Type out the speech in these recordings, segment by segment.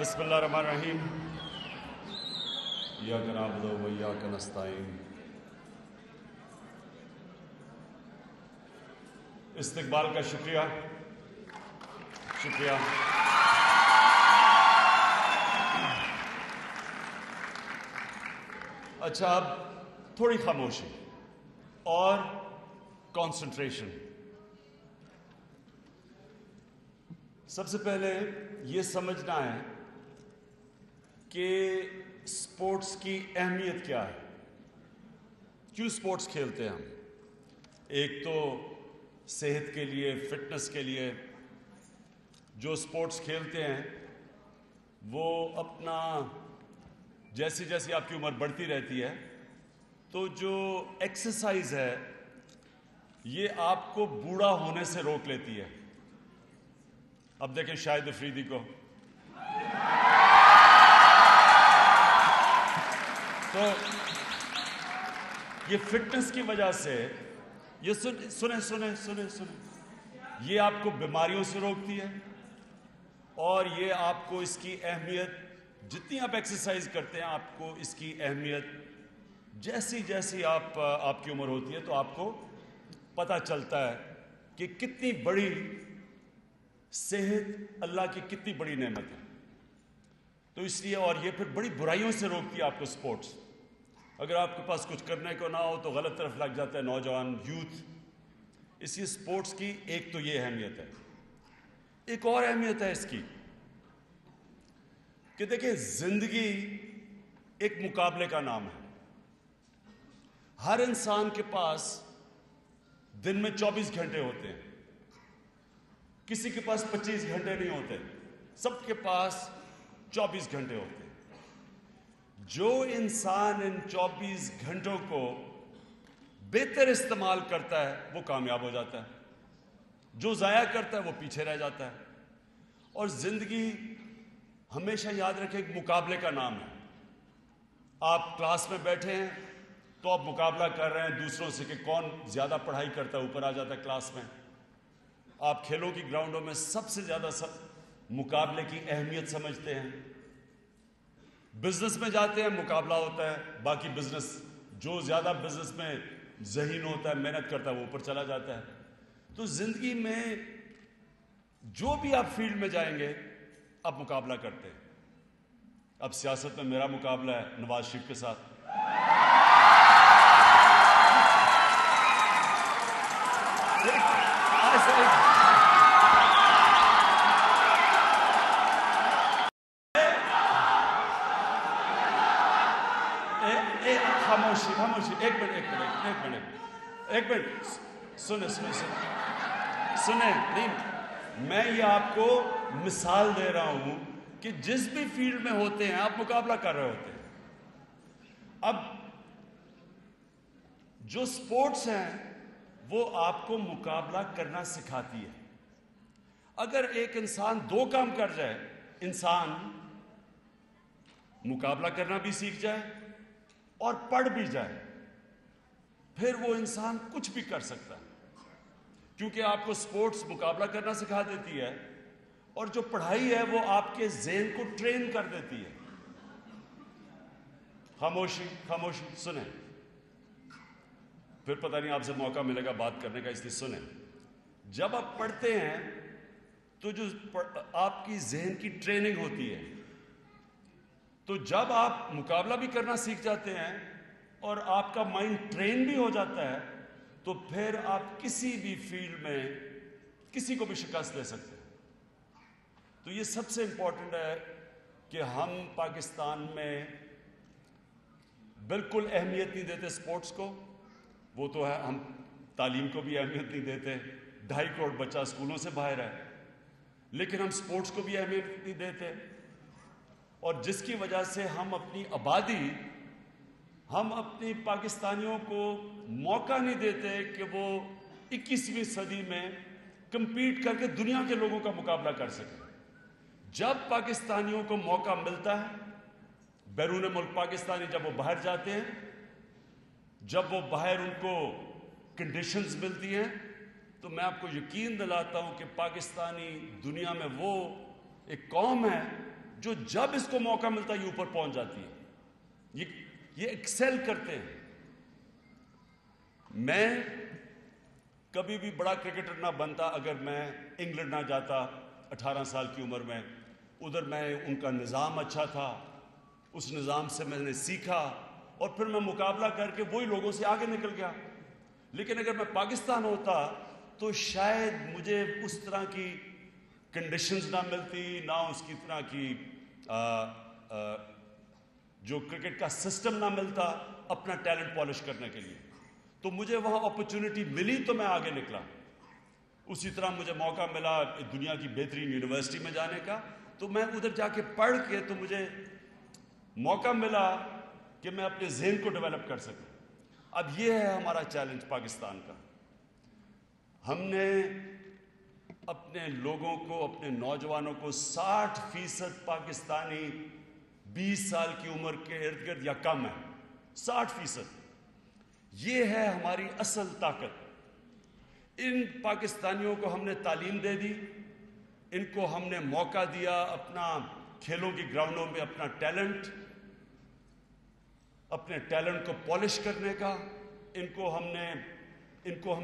بسم اللہ الرحمن الرحیم. ایاک نعبد و ایاک نستعین. استقبال کا شکریہ. اچھا، اب تھوڑی خاموشی اور کانسنٹریشن. سب سے پہلے یہ سمجھنا ہے کہ سپورٹس کی اہمیت کیا ہے، کیوں سپورٹس کھیلتے ہیں ہم. ایک تو صحت کے لیے، فٹنس کے لیے. جو سپورٹس کھیلتے ہیں وہ اپنا جیسی جیسی آپ کی عمر بڑھتی رہتی ہے تو جو ایکسرسائز ہے یہ آپ کو بوڑھا ہونے سے روک لیتی ہے. اب دیکھیں شاہد افریدی کو، تو یہ فٹنس کی وجہ سے یہ سنیں یہ آپ کو بیماریوں سے روکتی ہے، اور یہ آپ کو اس کی اہمیت، جتنی آپ ایکسرسائز کرتے ہیں آپ کو اس کی اہمیت جیسی جیسی آپ کی عمر ہوتی ہے تو آپ کو پتہ چلتا ہے کہ کتنی بڑی صحت اللہ کی کتنی بڑی نعمت ہے. تو اس لیے، اور یہ پھر بڑی برائیوں سے روکتی ہے آپ کو سپورٹس. اگر آپ کے پاس کچھ کرنے کو نہ ہو تو غلط طرف لگ جاتا ہے نوجوان، یوتھ. اس لیے سپورٹس کی ایک تو یہ اہمیت ہے. ایک اور اہمیت ہے اس کی کہ دیکھیں، زندگی ایک مقابلے کا نام ہے. ہر انسان کے پاس دن میں 24 گھنٹے ہوتے ہیں. کسی کے پاس 25 گھنٹے نہیں ہوتے، سب کے پاس 24 گھنٹے ہوتے ہیں. جو انسان ان 24 گھنٹوں کو بہتر استعمال کرتا ہے وہ کامیاب ہو جاتا ہے، جو ضائع کرتا ہے وہ پیچھے رہ جاتا ہے. اور زندگی ہمیشہ یاد رکھیں ایک مقابلے کا نام ہے. آپ کلاس میں بیٹھے ہیں تو آپ مقابلہ کر رہے ہیں دوسروں سے کہ کون زیادہ پڑھائی کرتا ہے، اوپر آ جاتا ہے کلاس میں. آپ کھیلوں کی گراؤنڈوں میں سب سے زیادہ مقابلے کی اہمیت سمجھتے ہیں. بزنس میں جاتے ہیں مقابلہ ہوتا ہے، باقی بزنس جو زیادہ بزنس میں ذہین ہوتا ہے، محنت کرتا ہے، وہ اوپر چلا جاتا ہے. تو زندگی میں جو بھی آپ فیلڈ میں جائیں گے آپ مقابلہ کرتے ہیں. اب سیاست میں میرا مقابلہ ہے نواز شریف کے ساتھ. خاموشی ایک منٹ سنیں. نہیں، میں یہ آپ کو مثال دے رہا ہوں کہ جس بھی فیلڈ میں ہوتے ہیں آپ مقابلہ کر رہے ہوتے ہیں. اب جو سپورٹس ہیں وہ آپ کو مقابلہ کرنا سکھاتی ہے. اگر ایک انسان دو کام کر جائے، انسان مقابلہ کرنا بھی سیکھ جائے اور پڑھ بھی جائے، پھر وہ انسان کچھ بھی کر سکتا ہے. کیونکہ آپ کو سپورٹس مقابلہ کرنا سکھا دیتی ہے، اور جو پڑھائی ہے وہ آپ کے ذہن کو ٹرین کر دیتی ہے. خاموشی سنیں، پھر پتہ نہیں آپ سے موقع ملے گا بات کرنے کا، اس لیے سنیں. جب آپ پڑھتے ہیں تو جو آپ کی ذہن کی ٹریننگ ہوتی ہے، تو جب آپ مقابلہ بھی کرنا سیکھ جاتے ہیں اور آپ کا مائنڈ ٹرین بھی ہو جاتا ہے تو پھر آپ کسی بھی فیلڈ میں کسی کو بھی شکست دے سکتے ہیں. تو یہ سب سے امپورٹنٹ ہے کہ ہم پاکستان میں بالکل اہمیت نہیں دیتے سپورٹس کو. وہ تو ہے، ہم تعلیم کو بھی اہمیت نہیں دیتے، 2.5 کروڑ بچہ اسکولوں سے باہر ہے، لیکن ہم سپورٹس کو بھی اہمیت نہیں دیتے. اور جس کی وجہ سے ہم اپنی آبادی، ہم اپنی پاکستانیوں کو موقع نہیں دیتے کہ وہ 21ویں صدی میں کمپیٹ کر کے دنیا کے لوگوں کا مقابلہ کر سکیں. جب پاکستانیوں کو موقع ملتا ہے، بیرون ملک پاکستانی جب وہ باہر جاتے ہیں، جب وہ باہر ان کو کنڈیشنز ملتی ہیں، تو میں آپ کو یقین دلاتا ہوں کہ پاکستانی دنیا میں وہ ایک قوم ہے جو جب اس کو موقع ملتا ہے یہ اوپر پہنچ جاتی ہے، یہ ایکسل کرتے ہیں۔ میں کبھی بھی بڑا کرکٹر نہ بنتا اگر میں انگلینڈ نہ جاتا 18 سال کی عمر میں۔ ادھر میں ان کا نظام اچھا تھا، اس نظام سے میں نے سیکھا اور پھر میں مقابلہ کر کے وہی لوگوں سے آگے نکل گیا۔ لیکن اگر میں پاکستان ہوتا تو شاید مجھے اس طرح کی کنڈیشنز نہ ملتی، نہ اس کی طرح کی جو کرکٹ کا سسٹم نہ ملتا اپنا ٹیلنٹ پالش کرنے کے لیے۔ تو مجھے وہاں اپرچونٹی ملی تو میں آگے نکلا۔ اسی طرح مجھے موقع ملا دنیا کی بہترین یونیورسٹی میں جانے کا، تو میں ادھر جا کے پڑھ کے تو مجھے موقع ملا کہ میں اپنے ذہن کو ڈیولپ کر سکوں۔ اب یہ ہے ہمارا چیلنج پاکستان کا۔ ہم نے اپنے لوگوں کو، اپنے نوجوانوں کو 60% پاکستانی 20 سال کی عمر کے ارد گرد یا کم ہے، 60%۔ یہ ہے ہماری اصل طاقت۔ ان پاکستانیوں کو ہم نے تعلیم دے دی، ان کو ہم نے موقع دیا اپنا کھیلوں کی گراؤنڈوں میں اپنا اپنے ٹیلنٹ کو پالش کرنے کا۔ ان کو ہم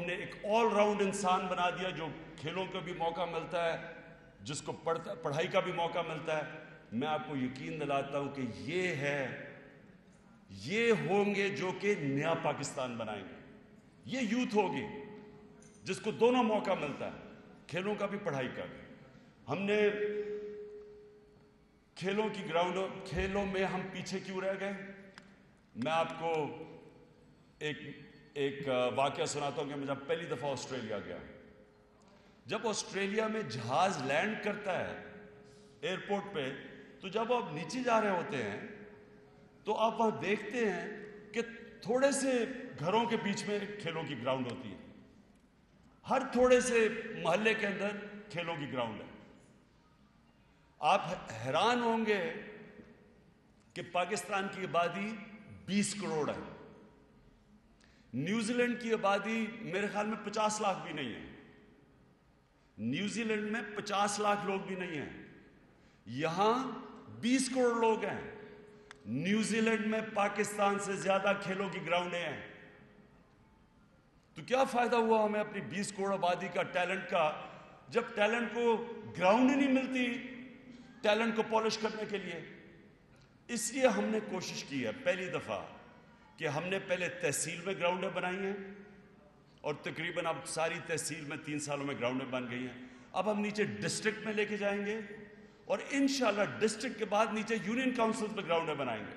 نے ایک آل راؤنڈ انسان بنا دیا، جو کھیلوں کا بھی موقع ملتا ہے، جس کو پڑھائی کا بھی موقع ملتا ہے۔ میں آپ کو یقین دلاتا ہوں کہ یہ ہوں گے جو کہ نیا پاکستان بنائیں گے۔ یہ یوتھ ہوگی جس کو دونوں موقع ملتا ہے، کھیلوں کا بھی پڑھائی کا بھی۔ ہم نے کھیلوں میں ہم پیچھے کیوں رہ گئے؟ میں آپ کو ایک واقعہ سناتا ہوں کہ میں جب پہلی دفعہ آسٹریلیا گیا، جب آسٹریلیا میں جہاز لینڈ کرتا ہے ایئرپورٹ پہ، تو جب آپ نیچے جا رہے ہوتے ہیں تو آپ وہاں دیکھتے ہیں کہ تھوڑے سے گھروں کے بیچ میں کھیلوں کی گراؤنڈ ہوتی ہے، ہر تھوڑے سے محلے کے اندر کھیلوں کی گراؤنڈ ہے۔ آپ حیران ہوں گے کہ پاکستان کی آبادی 20 کروڑ ہے، نیوزی لینڈ کی آبادی میرے خیال میں 50 لاکھ بھی نہیں ہے۔ نیوزی لینڈ میں 50 لاکھ لوگ بھی نہیں ہیں، یہاں 20 کروڑ لوگ ہیں۔ نیوزی لینڈ میں پاکستان سے زیادہ کھیلوں کی گراؤنڈیں ہیں۔ تو کیا فائدہ ہوا ہمیں اپنی 20 کروڑ آبادی کا، ٹیلنٹ کا، جب ٹیلنٹ کو گراؤنڈ ہی نہیں ملتی ٹیلنٹ کو پالش کرنے کے لیے؟ اس لیے ہم نے کوشش کی ہے پہلی دفعہ کہ ہم نے پہلے تحصیل میں گراؤنڈیں بنائی ہیں، اور تقریباً اب ساری تحصیل میں 3 سالوں میں گراؤنڈیں بن گئی ہیں۔ اب ہم نیچے ڈسٹرکٹ میں لے کے جائیں گے، اور انشاءاللہ ڈسٹرکٹ کے بعد نیچے یونین کاؤنسل میں گراؤنڈیں بنائیں گے۔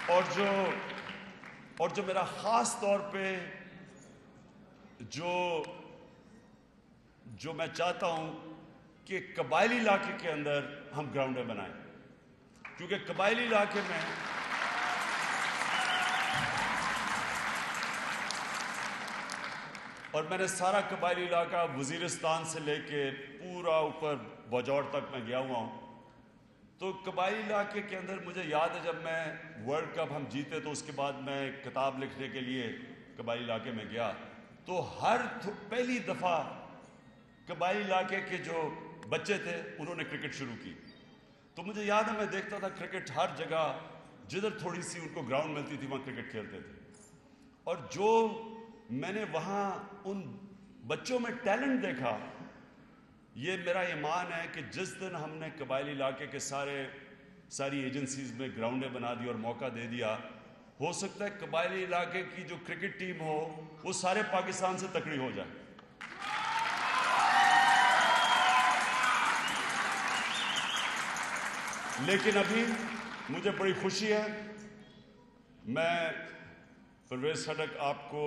اور جو میرا خاص طور پہ جو میں چاہتا ہوں کہ قبائلی علاقے کے اندر ہم گراؤنڈیں بنائیں، کیونکہ قبائلی علاقے میں اور میں نے سارا قبائلی علاقہ وزیرستان سے لے کے پورا اوپر بجوڑ تک میں گیا ہوا ہوں۔ تو قبائلی علاقے کے اندر مجھے یاد ہے جب میں ورلڈ کپ ہم جیتے تو اس کے بعد میں کتاب لکھنے کے لیے قبائلی علاقے میں گیا، تو پہلی دفعہ قبائلی علاقے کے جو بچے تھے انہوں نے کرکٹ شروع کی۔ تو مجھے یاد ہے میں دیکھتا تھا کرکٹ ہر جگہ، جدھر تھوڑی سی ان کو گراؤنڈ ملتی تھی وہاں کرکٹ کھیلتے تھے۔ اور جو میں نے وہاں ان بچوں میں ٹیلنٹ دیکھا، یہ میرا ایمان ہے کہ جس دن ہم نے قبائلی علاقے کے ساری ایجنسیز میں گراؤنڈیں بنا دی اور موقع دے دیا، ہو سکتا ہے قبائلی علاقے کی جو کرکٹ ٹیم ہو وہ سارے پاکستان سے تکڑی ہو جائے۔ لیکن ابھی مجھے بڑی خوشی ہے، میں پرویز خٹک آپ کو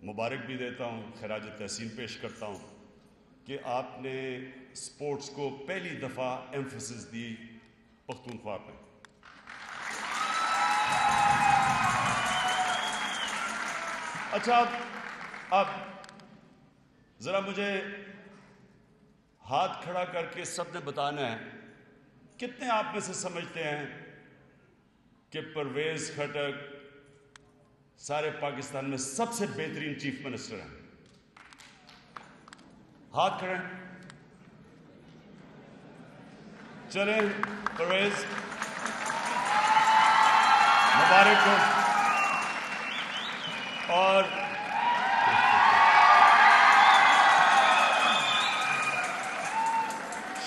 مبارک بھی دیتا ہوں، خراج تحسین پیش کرتا ہوں کہ آپ نے سپورٹس کو پہلی دفعہ ایمفیسس دی پختونخوا پہ۔ اچھا، اب ذرا مجھے ہاتھ کھڑا کر کے سب نے بتانا ہے کتنے آپ میں سے سمجھتے ہیں کہ پرویز خٹک سارے پاکستان میں سب سے بہترین چیف منسٹر ہیں؟ ہاتھ کھڑے ہیں. چلیں پرویز مبارک ہو. اور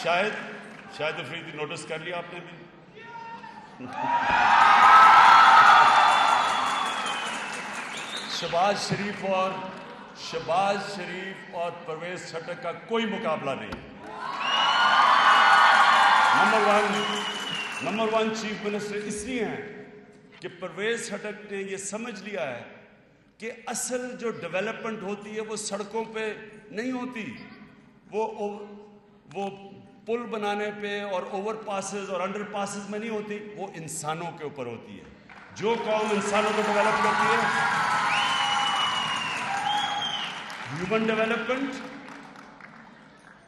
شاہد افریدی نوٹس کر لیا آپ نے بھی. شہباز شریف اور پرویز خٹک کا کوئی مقابلہ نہیں. نمبر ون چیف منسٹر اس لیے ہیں کہ پرویز خٹک نے یہ سمجھ لیا ہے کہ اصل جو ڈیولپمنٹ ہوتی ہے وہ سڑکوں پہ نہیں ہوتی، وہ پل بنانے پہ اور اوور پاسز اور انڈر پاسز میں نہیں ہوتی، وہ انسانوں کے اوپر ہوتی ہے. جو قوم انسانوں کو ڈیولپ کرتی ہے، ہیومن ڈیولپمنٹ،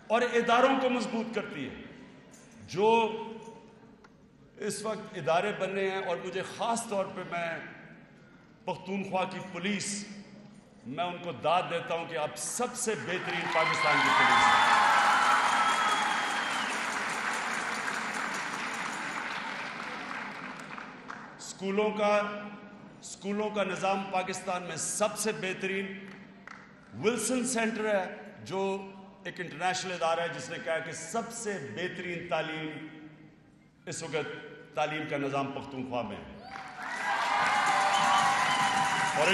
اور اداروں کو مضبوط کرتی ہے. جو اس وقت ادارے بننے ہیں، اور مجھے خاص طور پہ میں پختونخوا کی پولیس، میں ان کو داد دیتا ہوں کہ آپ سب سے بہترین پاکستان کی پولیس ہے. اسکولوں کا نظام پاکستان میں سب سے بہترین ولسن سینٹر ہے، جو ایک انٹرنیشنل ادارہ ہے جس نے کہا کہ سب سے بہترین تعلیم اس وقت تعلیم کا نظام پختونخوا میں ہے. اور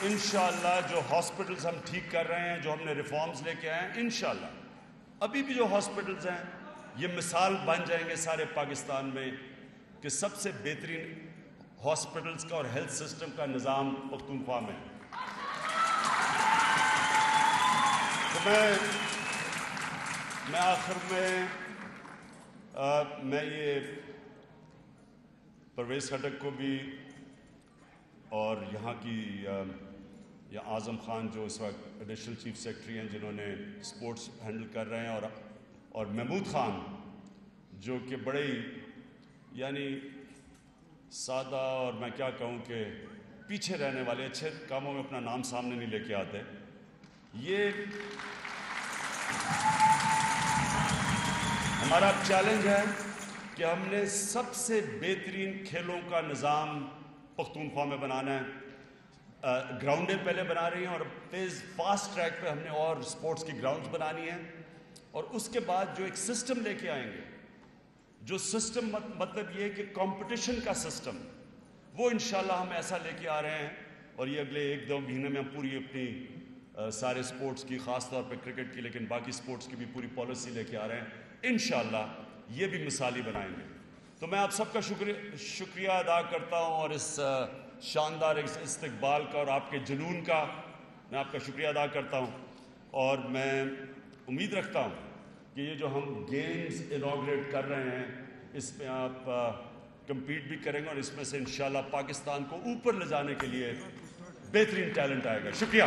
انشاءاللہ جو ہاسپٹلز ہم ٹھیک کر رہے ہیں، جو ہم نے ریفارمز لے کے آئے ہیں، انشاءاللہ ابھی بھی جو ہاسپٹلز ہیں یہ مثال بن جائیں گے سارے پاکستان میں کہ سب سے بہترین ہاسپٹلز کا اور ہیلتھ سسٹم کا نظام پختونخوا میں. تو میں آخر میں یہ پرویز خٹک کو بھی اور یہاں کی یا اعظم خان جو اس وقت ایڈیشنل چیف سیکرٹری ہیں جنہوں نے اسپورٹس ہینڈل کر رہے ہیں، اور محمود خان جو کہ بڑے یعنی سادہ اور میں کیا کہوں کہ پیچھے رہنے والے، اچھے کاموں میں اپنا نام سامنے نہیں لے کے آتے. یہ ہمارا چیلنج ہے کہ ہم نے سب سے بہترین کھیلوں کا نظام پختونخوا میں بنانا ہے. گراؤنڈیں پہلے بنا رہی ہیں اور فاسٹ ٹریک پہ ہم نے اور سپورٹس کی گراؤنڈز بنانی ہیں، اور اس کے بعد جو ایک سسٹم لے کے آئیں گے، جو سسٹم مطلب یہ کہ کمپٹیشن کا سسٹم، وہ انشاءاللہ ہم ایسا لے کے آ رہے ہیں. اور یہ اگلے 1-2 مہینے میں ہم پوری اپنی سارے سپورٹس کی، خاص طور پہ کرکٹ کی لیکن باقی سپورٹس کی بھی پوری پالیسی لے کے آ رہے ہیں. انشاءاللہ یہ بھی مثالی بنائیں گے. تو میں آپ سب کا شکریہ ادا کرتا ہوں، اور اس شاندار استقبال کا اور آپ کے جنون کا میں آپ کا شکریہ ادا کرتا ہوں. اور میں امید رکھتا ہوں کہ یہ جو ہم گیمز انوگریٹ کر رہے ہیں اس میں آپ کمپیٹ بھی کریں گے، اور اس میں سے انشاءاللہ پاکستان کو اوپر لے جانے کے لیے بہترین ٹیلنٹ آئے گا. شکریہ.